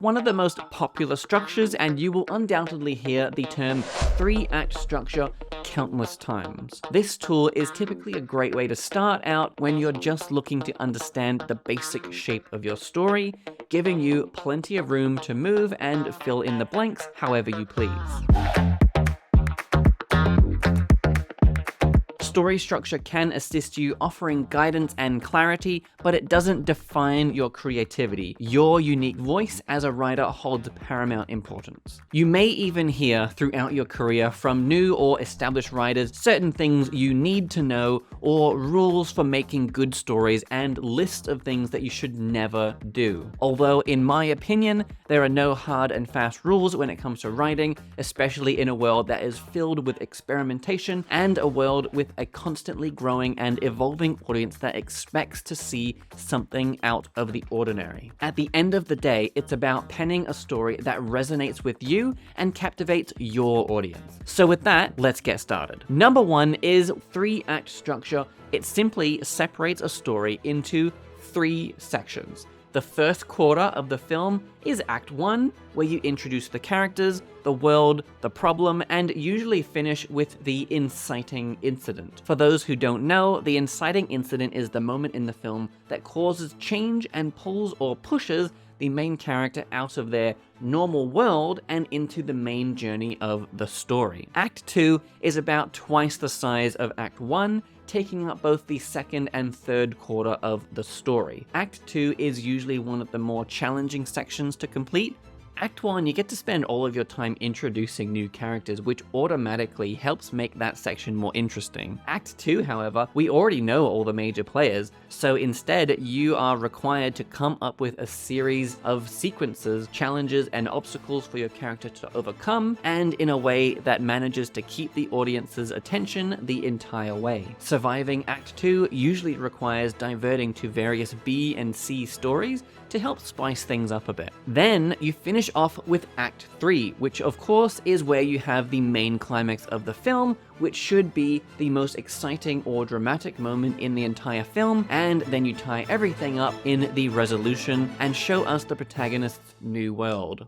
one of the most popular structures, and you will undoubtedly hear the term 3-act structure countless times. This tool is typically a great way to start out when you're just looking to understand the basic shape of your story, giving you plenty of room to move and fill in the blanks however you please. Story structure can assist you, offering guidance and clarity, but it doesn't define your creativity. Your unique voice as a writer holds paramount importance. You may even hear throughout your career from new or established writers certain things you need to know, or rules for making good stories, and lists of things that you should never do. Although, in my opinion, there are no hard and fast rules when it comes to writing, especially in a world that is filled with experimentation and a world with a constantly growing and evolving audience that expects to see something out of the ordinary. At the end of the day, it's about penning a story that resonates with you and captivates your audience. So with that, let's get started. Number 1 is 3-act structure. It simply separates a story into 3 sections. The first quarter of the film is Act 1, where you introduce the characters, the world, the problem, and usually finish with the inciting incident. For those who don't know, the inciting incident is the moment in the film that causes change and pulls or pushes the main character out of their normal world and into the main journey of the story. Act 2 is about twice the size of Act 1, taking up both the second and third quarter of the story. Act 2 is usually one of the more challenging sections to complete. Act 1, you get to spend all of your time introducing new characters, which automatically helps make that section more interesting. Act 2, however, we already know all the major players, so instead you are required to come up with a series of sequences, challenges, and obstacles for your character to overcome, and in a way that manages to keep the audience's attention the entire way. Surviving Act 2 usually requires diverting to various B and C stories to help spice things up a bit. Then you finish off with Act 3, which of course is where you have the main climax of the film, which should be the most exciting or dramatic moment in the entire film, and then you tie everything up in the resolution and show us the protagonist's new world.